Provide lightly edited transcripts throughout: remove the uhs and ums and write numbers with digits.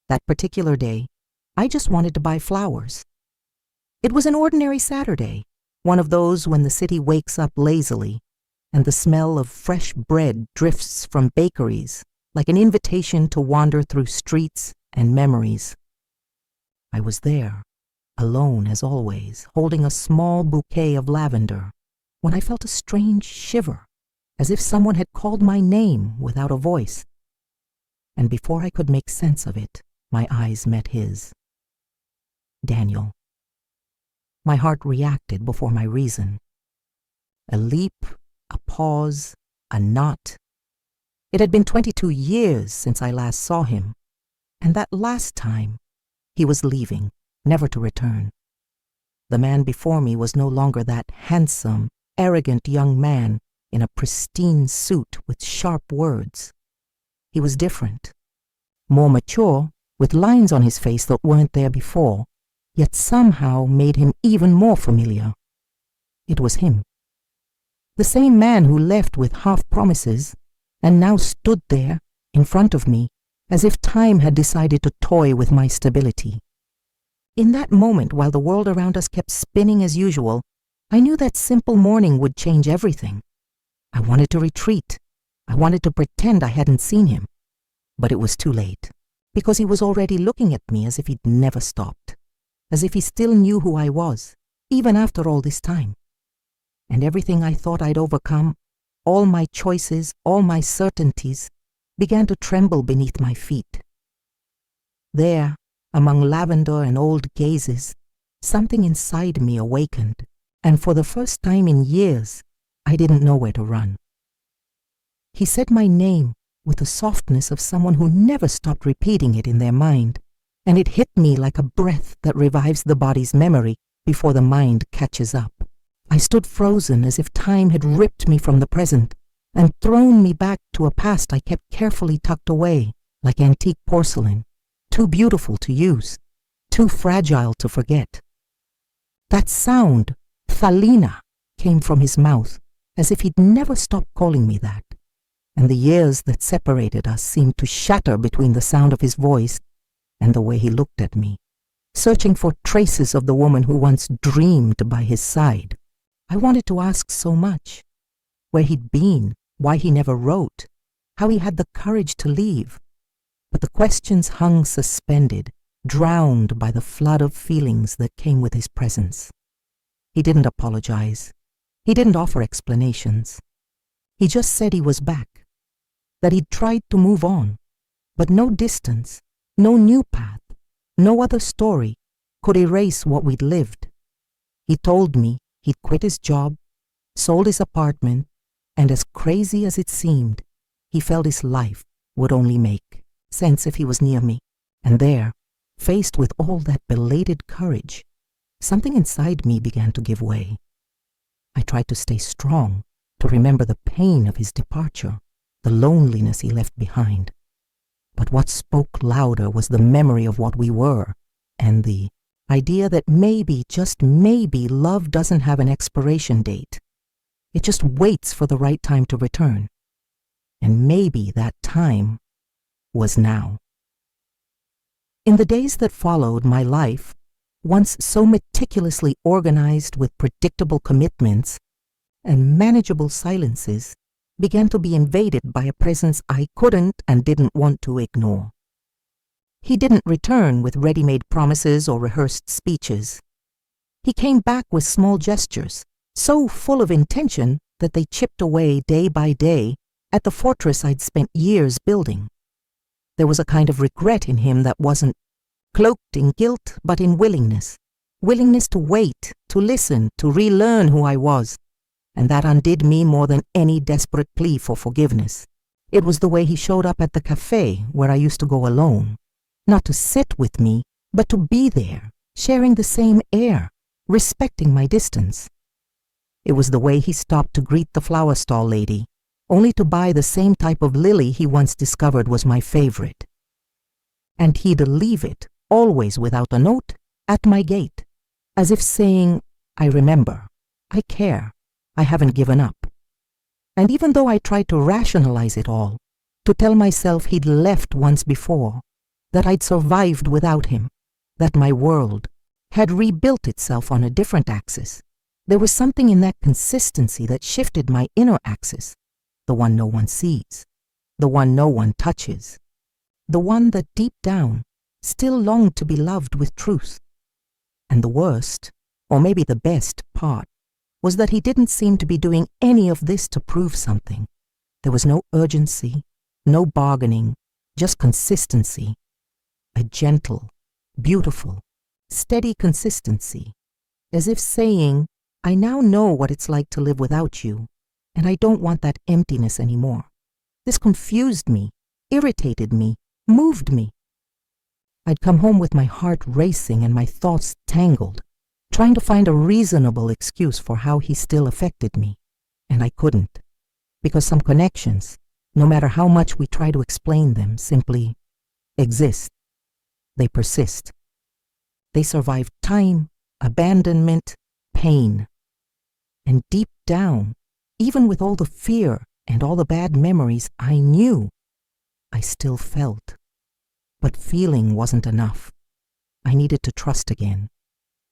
That particular day, I just wanted to buy flowers. It was an ordinary Saturday, one of those when the city wakes up lazily and the smell of fresh bread drifts from bakeries like an invitation to wander through streets and memories. I was there, alone as always, holding a small bouquet of lavender, when I felt a strange shiver, as if someone had called my name without a voice. And before I could make sense of it, my eyes met his. Daniel. My heart reacted before my reason. A leap, a pause, a knot. It had been 22 years since I last saw him, and that last time he was leaving, never to return. The man before me was no longer that handsome, arrogant young man in a pristine suit with sharp words. He was different, more mature, with lines on his face that weren't there before, yet somehow made him even more familiar. It was him. The same man who left with half promises and now stood there in front of me as if time had decided to toy with my stability. In that moment, while the world around us kept spinning as usual, I knew that simple morning would change everything. I wanted to retreat. I wanted to pretend I hadn't seen him. But it was too late, because he was already looking at me as if he'd never stopped, as if he still knew who I was, even after all this time. And everything I thought I'd overcome, all my choices, all my certainties, began to tremble beneath my feet. There, among lavender and old gazes, something inside me awakened, and for the first time in years, I didn't know where to run. He said my name with the softness of someone who never stopped repeating it in their mind, and it hit me like a breath that revives the body's memory before the mind catches up. I stood frozen as if time had ripped me from the present and thrown me back to a past I kept carefully tucked away, like antique porcelain, too beautiful to use, too fragile to forget. That sound, Thalina, came from his mouth, as if he'd never stopped calling me that, and the years that separated us seemed to shatter between the sound of his voice and the way he looked at me, searching for traces of the woman who once dreamed by his side. I wanted to ask so much. Where he'd been, why he never wrote, how he had the courage to leave. But the questions hung suspended, drowned by the flood of feelings that came with his presence. He didn't apologize. He didn't offer explanations. He just said he was back, that he'd tried to move on, but no distance, no new path, no other story could erase what we'd lived. He told me he'd quit his job, sold his apartment, and as crazy as it seemed, he felt his life would only make sense if he was near me. And there, faced with all that belated courage, something inside me began to give way. I tried to stay strong, to remember the pain of his departure, the loneliness he left behind. But what spoke louder was the memory of what we were, and the idea that maybe, just maybe, love doesn't have an expiration date. It just waits for the right time to return. And maybe that time was now. In the days that followed, my life, once so meticulously organized with predictable commitments and manageable silences, began to be invaded by a presence I couldn't and didn't want to ignore. He didn't return with ready-made promises or rehearsed speeches. He came back with small gestures, so full of intention that they chipped away day by day at the fortress I'd spent years building. There was a kind of regret in him that wasn't cloaked in guilt but in willingness to wait, to listen, to relearn who I was, and that undid me more than any desperate plea for forgiveness. It was the way he showed up at the cafe where I used to go alone, not to sit with me, but to be there, sharing the same air, respecting my distance. It was the way he stopped to greet the flower stall lady, only to buy the same type of lily he once discovered was my favorite. And he'd leave it, always without a note, at my gate, as if saying, I remember, I care, I haven't given up. And even though I tried to rationalize it all, to tell myself he'd left once before, that I'd survived without him, that my world had rebuilt itself on a different axis. There was something in that consistency that shifted my inner axis, the one no one sees, the one no one touches, the one that deep down still longed to be loved with truth. And the worst, or maybe the best part, was that he didn't seem to be doing any of this to prove something. There was no urgency, no bargaining, just consistency. A gentle, beautiful, steady consistency, as if saying, I now know what it's like to live without you, and I don't want that emptiness anymore. This confused me, irritated me, moved me. I'd come home with my heart racing and my thoughts tangled, trying to find a reasonable excuse for how he still affected me, and I couldn't, because some connections, no matter how much we try to explain them, simply exist. They persist. They survive time, abandonment, pain. And deep down, even with all the fear and all the bad memories I knew, I still felt. But feeling wasn't enough. I needed to trust again.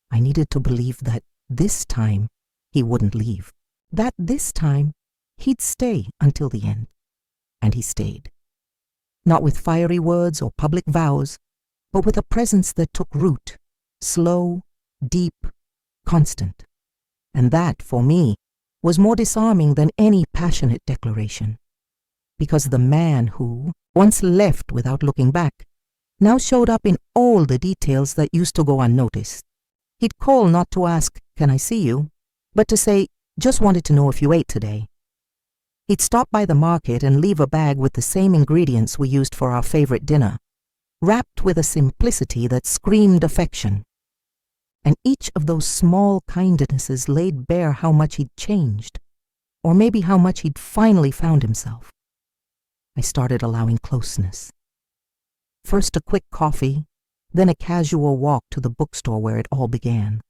I needed to believe that this time he wouldn't leave. That this time he'd stay until the end. And he stayed. Not with fiery words or public vows, but with a presence that took root, slow, deep, constant. And that, for me, was more disarming than any passionate declaration. Because the man who once left without looking back now showed up in all the details that used to go unnoticed. He'd call not to ask, "Can I see you?" but to say, "Just wanted to know if you ate today." He'd stop by the market and leave a bag with the same ingredients we used for our favorite dinner, wrapped with a simplicity that screamed affection. And each of those small kindnesses laid bare how much he'd changed, or maybe how much he'd finally found himself. I started allowing closeness. First a quick coffee, then a casual walk to the bookstore where it all began.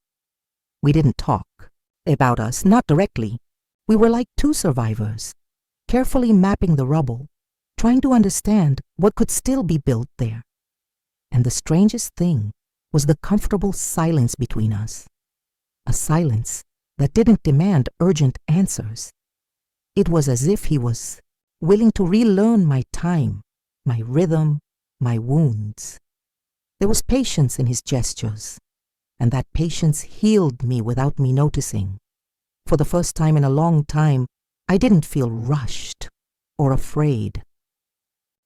We didn't talk about us, not directly. We were like two survivors, carefully mapping the rubble, trying to understand what could still be built there. And the strangest thing was the comfortable silence between us, a silence that didn't demand urgent answers. It was as if he was willing to relearn my time, my rhythm, my wounds. There was patience in his gestures, and that patience healed me without me noticing. For the first time in a long time, I didn't feel rushed or afraid.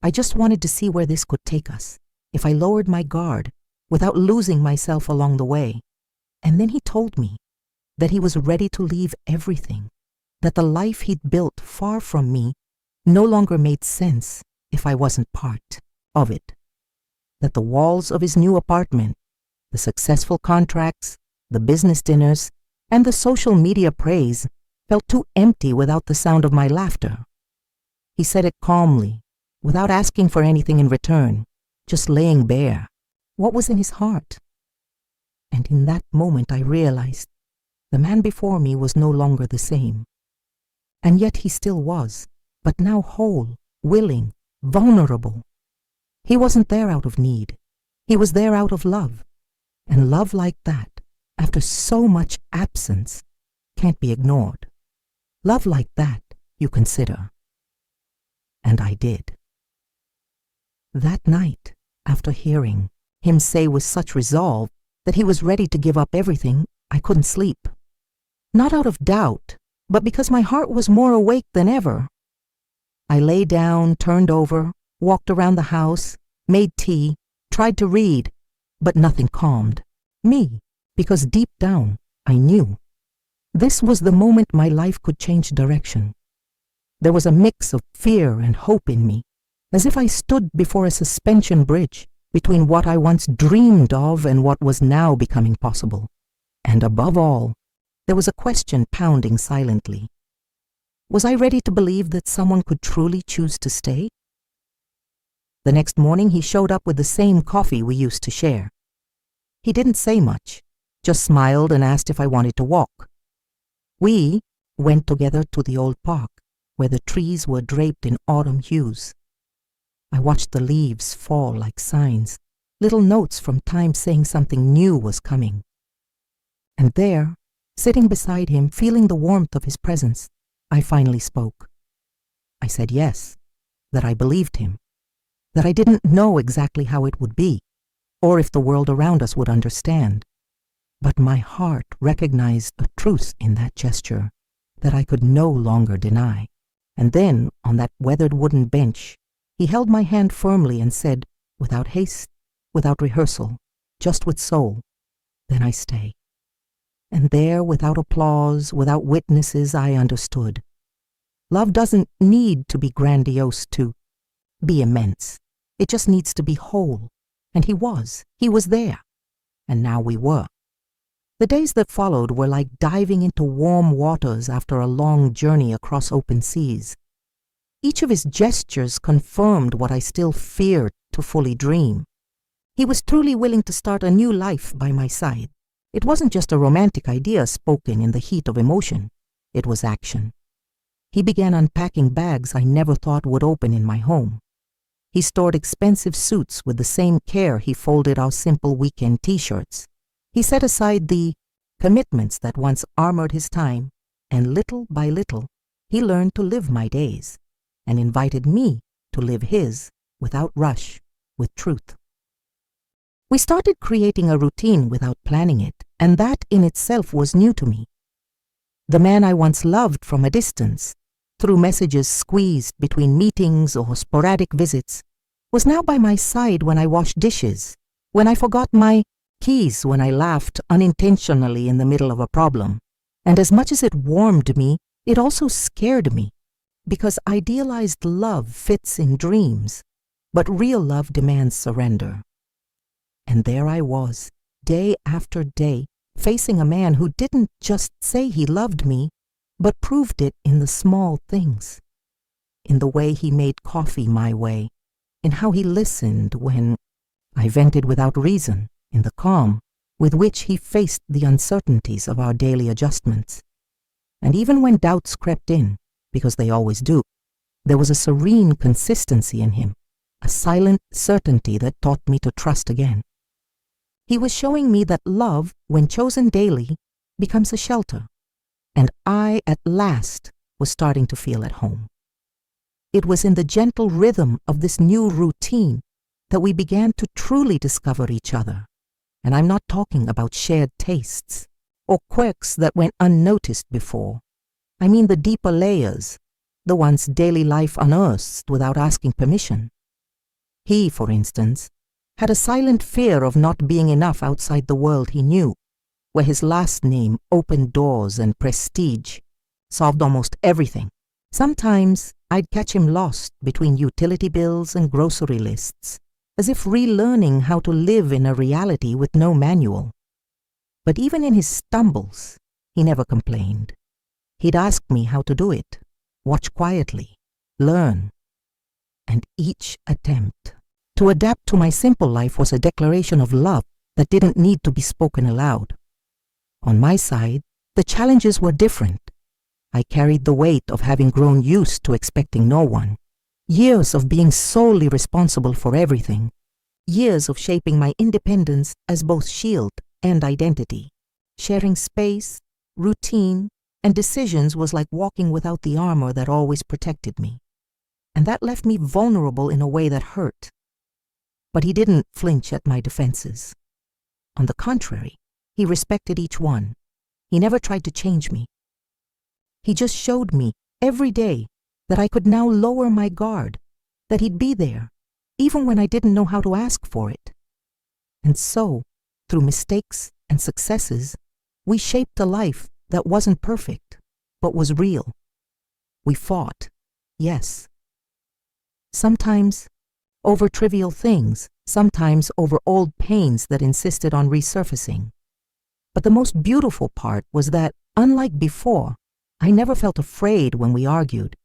I just wanted to see where this could take us, if I lowered my guard without losing myself along the way. And then he told me that he was ready to leave everything, that the life he'd built far from me no longer made sense if I wasn't part of it, that the walls of his new apartment, the successful contracts, the business dinners, and the social media praise felt too empty without the sound of my laughter. He said it calmly, without asking for anything in return, just laying bare what was in his heart. And in that moment I realized the man before me was no longer the same. And yet he still was, but now whole, willing, vulnerable. He wasn't there out of need. He was there out of love. And love like that, after so much absence, can't be ignored. Love like that you consider. And I did. That night, after hearing him say with such resolve that he was ready to give up everything, I couldn't sleep. Not out of doubt, but because my heart was more awake than ever. I lay down, turned over, walked around the house, made tea, tried to read, but nothing calmed me, because deep down I knew this was the moment my life could change direction. There was a mix of fear and hope in me, as if I stood before a suspension bridge between what I once dreamed of and what was now becoming possible. And above all, there was a question pounding silently. Was I ready to believe that someone could truly choose to stay? The next morning he showed up with the same coffee we used to share. He didn't say much, just smiled and asked if I wanted to walk. We went together to the old park, where the trees were draped in autumn hues. I watched the leaves fall like signs, little notes from time saying something new was coming. And there, sitting beside him, feeling the warmth of his presence, I finally spoke. I said yes, that I believed him, that I didn't know exactly how it would be, or if the world around us would understand. But my heart recognized a truth in that gesture that I could no longer deny. And then, on that weathered wooden bench, he held my hand firmly and said, without haste, without rehearsal, just with soul, "Then I stay." And there, without applause, without witnesses, I understood. Love doesn't need to be grandiose to be immense. It just needs to be whole. And he was there. And now we were. The days that followed were like diving into warm waters after a long journey across open seas. Each of his gestures confirmed what I still feared to fully dream. He was truly willing to start a new life by my side. It wasn't just a romantic idea spoken in the heat of emotion. It was action. He began unpacking bags I never thought would open in my home. He stored expensive suits with the same care he folded our simple weekend t-shirts. He set aside the commitments that once armored his time, and little by little, he learned to live my days, and invited me to live his without rush, with truth. We started creating a routine without planning it, and that in itself was new to me. The man I once loved from a distance, through messages squeezed between meetings or sporadic visits, was now by my side when I washed dishes, when I forgot my keys, when I laughed unintentionally in the middle of a problem. And as much as it warmed me, it also scared me, because idealized love fits in dreams, but real love demands surrender. And there I was, day after day, facing a man who didn't just say he loved me, but proved it in the small things, in the way he made coffee my way, in how he listened when I vented without reason, in the calm with which he faced the uncertainties of our daily adjustments. And even when doubts crept in, because they always do, there was a serene consistency in him, a silent certainty that taught me to trust again. He was showing me that love, when chosen daily, becomes a shelter, and I, at last, was starting to feel at home. It was in the gentle rhythm of this new routine that we began to truly discover each other. And I'm not talking about shared tastes or quirks that went unnoticed before. I mean the deeper layers, the ones daily life unearths without asking permission. He, for instance, had a silent fear of not being enough outside the world he knew, where his last name opened doors and prestige, solved almost everything. Sometimes I'd catch him lost between utility bills and grocery lists, as if relearning how to live in a reality with no manual. But even in his stumbles, he never complained. He'd ask me how to do it, watch quietly, learn. And each attempt to adapt to my simple life was a declaration of love that didn't need to be spoken aloud. On my side, the challenges were different. I carried the weight of having grown used to expecting no one, years of being solely responsible for everything, years of shaping my independence as both shield and identity. Sharing space, routine, and decisions was like walking without the armor that always protected me. And that left me vulnerable in a way that hurt. But he didn't flinch at my defenses. On the contrary, he respected each one. He never tried to change me. He just showed me every day that I could now lower my guard, that he'd be there, even when I didn't know how to ask for it. And so, through mistakes and successes, we shaped a life that wasn't perfect, but was real. We fought, yes. Sometimes over trivial things, sometimes over old pains that insisted on resurfacing. But the most beautiful part was that, unlike before, I never felt afraid when we argued.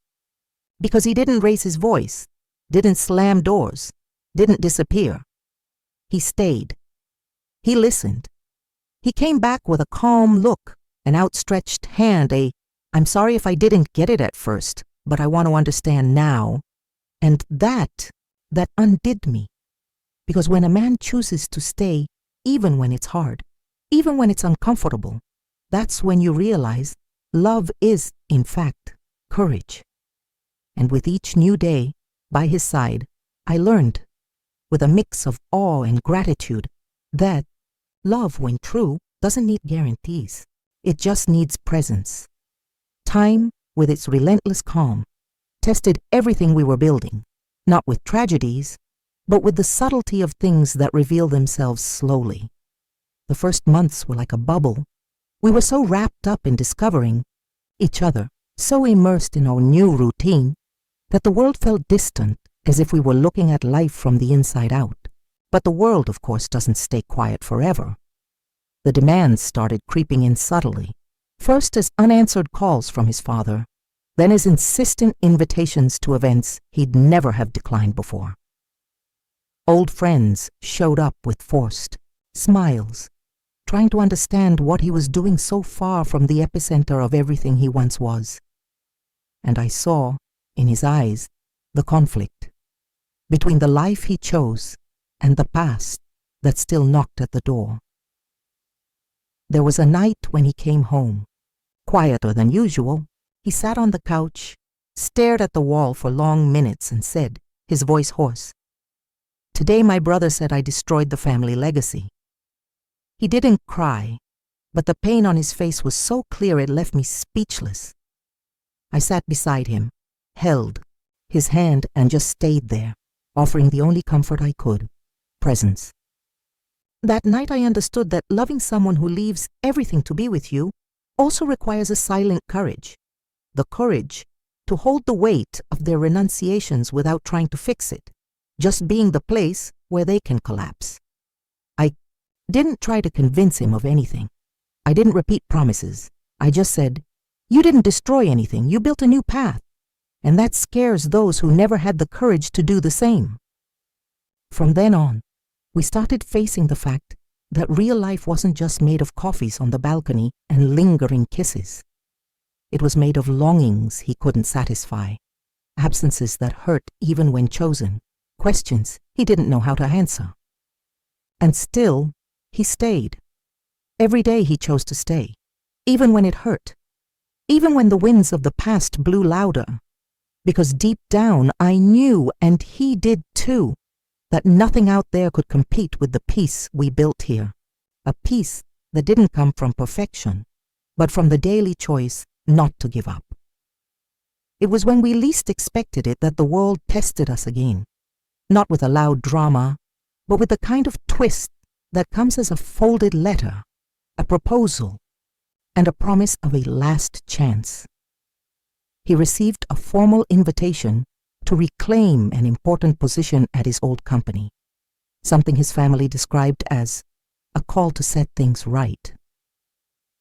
Because he didn't raise his voice, didn't slam doors, didn't disappear. He stayed. He listened. He came back with a calm look, an outstretched hand, "I'm sorry if I didn't get it at first, but I want to understand now." And that that undid me. Because when a man chooses to stay, even when it's hard, even when it's uncomfortable, that's when you realize love is, in fact, courage. And with each new day, by his side, I learned, with a mix of awe and gratitude, that love, when true, doesn't need guarantees. It just needs presence. Time, with its relentless calm, tested everything we were building, not with tragedies, but with the subtlety of things that reveal themselves slowly. The first months were like a bubble. We were so wrapped up in discovering each other, so immersed in our new routine, that the world felt distant, as if we were looking at life from the inside out. But the world, of course, doesn't stay quiet forever. The demands started creeping in subtly, first as unanswered calls from his father, then as insistent invitations to events he'd never have declined before. Old friends showed up with forced smiles, trying to understand what he was doing so far from the epicenter of everything he once was. And I saw, in his eyes, the conflict between the life he chose and the past that still knocked at the door. There was a night when he came home. Quieter than usual, he sat on the couch, stared at the wall for long minutes and said, his voice hoarse, "Today my brother said I destroyed the family legacy." He didn't cry, but the pain on his face was so clear it left me speechless. I sat beside him, held his hand, and just stayed there, offering the only comfort I could, presence. That night I understood that loving someone who leaves everything to be with you also requires a silent courage, the courage to hold the weight of their renunciations without trying to fix it, just being the place where they can collapse. I didn't try to convince him of anything. I didn't repeat promises. I just said, "You didn't destroy anything, you built a new path, and that scares those who never had the courage to do the same." From then on, we started facing the fact that real life wasn't just made of coffees on the balcony and lingering kisses. It was made of longings he couldn't satisfy, absences that hurt even when chosen, questions he didn't know how to answer. And still, he stayed. Every day he chose to stay, even when it hurt, even when the winds of the past blew louder, because deep down I knew, and he did too, that nothing out there could compete with the peace we built here, a peace that didn't come from perfection, but from the daily choice not to give up. It was when we least expected it that the world tested us again, not with a loud drama, but with the kind of twist that comes as a folded letter, a proposal, and a promise of a last chance. He received a formal invitation to reclaim an important position at his old company, something his family described as a call to set things right.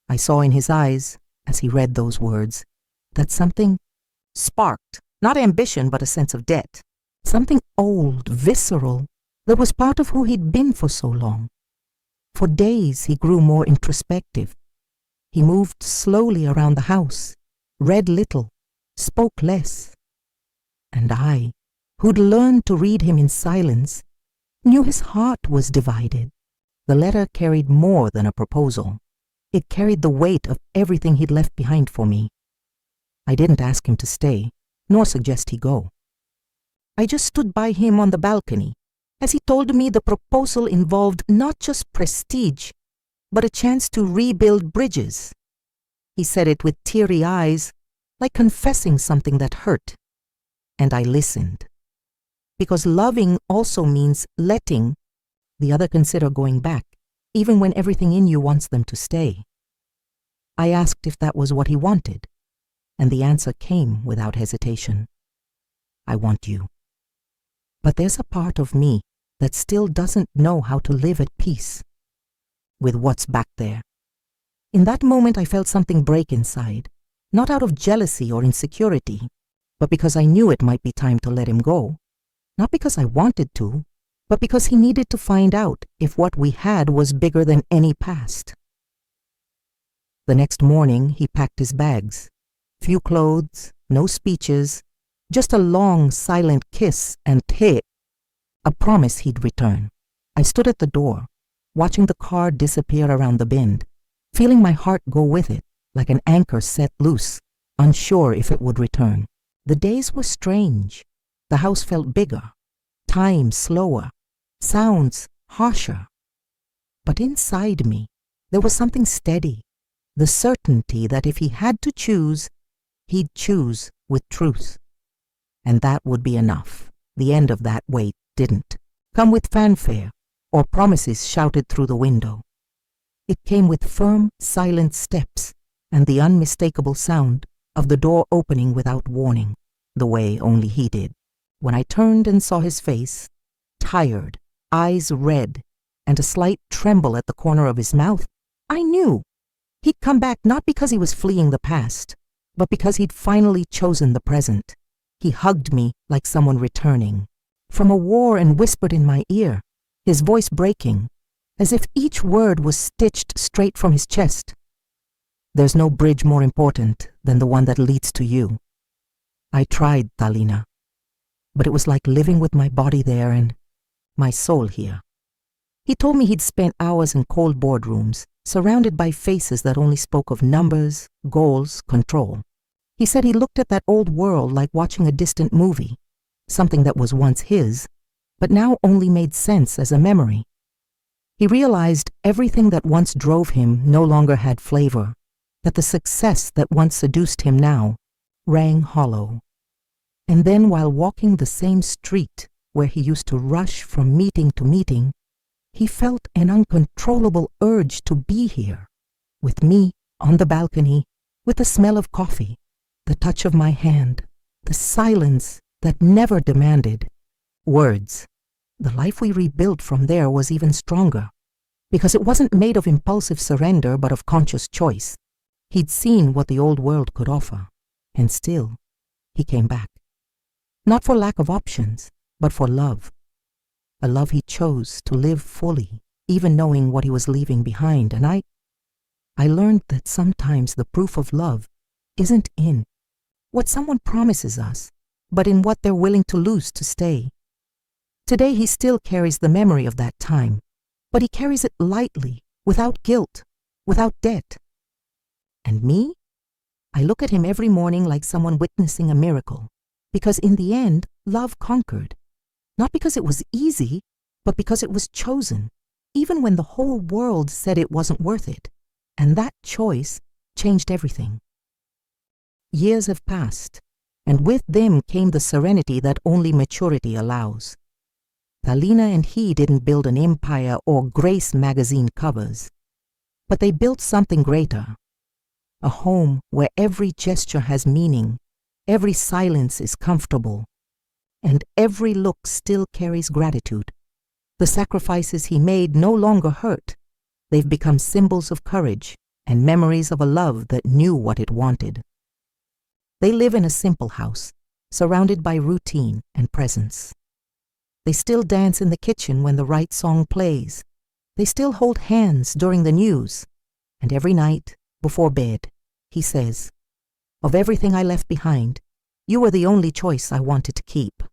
I saw in his eyes, as he read those words, that something sparked, not ambition but a sense of debt, something old, visceral, that was part of who he'd been for so long. For days he grew more introspective. He moved slowly around the house, read little, spoke less. And I, who'd learned to read him in silence, knew his heart was divided. The letter carried more than a proposal. It carried the weight of everything he'd left behind for me. I didn't ask him to stay, nor suggest he go. I just stood by him on the balcony, as he told me the proposal involved not just prestige, but a chance to rebuild bridges. He said it with teary eyes, like confessing something that hurt. And I listened. Because loving also means letting the other consider going back, even when everything in you wants them to stay. I asked if that was what he wanted, and the answer came without hesitation. I want you. But there's a part of me that still doesn't know how to live at peace with what's back there. In that moment I felt something break inside, not out of jealousy or insecurity, but because I knew it might be time to let him go. Not because I wanted to, but because he needed to find out if what we had was bigger than any past. The next morning he packed his bags. Few clothes, no speeches, just a long silent kiss and "Te" a promise he'd return. I stood at the door, watching the car disappear around the bend, feeling my heart go with it, like an anchor set loose, unsure if it would return. The days were strange. The house felt bigger, time slower, sounds harsher. But inside me, there was something steady, the certainty that if he had to choose, he'd choose with truth. And that would be enough. The end of that wait didn't come with fanfare or promises shouted through the window. It came with firm, silent steps and the unmistakable sound of the door opening without warning, the way only he did. When I turned and saw his face, tired, eyes red, and a slight tremble at the corner of his mouth, I knew he'd come back not because he was fleeing the past, but because he'd finally chosen the present. He hugged me like someone returning from a war and whispered in my ear, his voice breaking, as if each word was stitched straight from his chest. There's no bridge more important than the one that leads to you. I tried, Thalina, but it was like living with my body there and my soul here. He told me he'd spent hours in cold boardrooms, surrounded by faces that only spoke of numbers, goals, control. He said he looked at that old world like watching a distant movie, something that was once his, but now only made sense as a memory. He realized everything that once drove him no longer had flavor, that the success that once seduced him now rang hollow. And then while walking the same street where he used to rush from meeting to meeting, he felt an uncontrollable urge to be here, with me on the balcony, with the smell of coffee, the touch of my hand, the silence that never demanded words. The life we rebuilt from there was even stronger, because it wasn't made of impulsive surrender but of conscious choice. He'd seen what the old world could offer, and still, he came back. Not for lack of options, but for love. A love he chose to live fully, even knowing what he was leaving behind. And I learned that sometimes the proof of love isn't in what someone promises us, but in what they're willing to lose to stay. Today he still carries the memory of that time, but he carries it lightly, without guilt, without debt. And me? I look at him every morning like someone witnessing a miracle, because in the end, love conquered. Not because it was easy, but because it was chosen, even when the whole world said it wasn't worth it. And that choice changed everything. Years have passed, and with them came the serenity that only maturity allows. Thalina and he didn't build an empire or grace magazine covers, but they built something greater. A home where every gesture has meaning, every silence is comfortable, and every look still carries gratitude. The sacrifices he made no longer hurt. They've become symbols of courage and memories of a love that knew what it wanted. They live in a simple house, surrounded by routine and presence. They still dance in the kitchen when the right song plays. They still hold hands during the news. And every night, before bed, he says, "Of everything I left behind, you were the only choice I wanted to keep."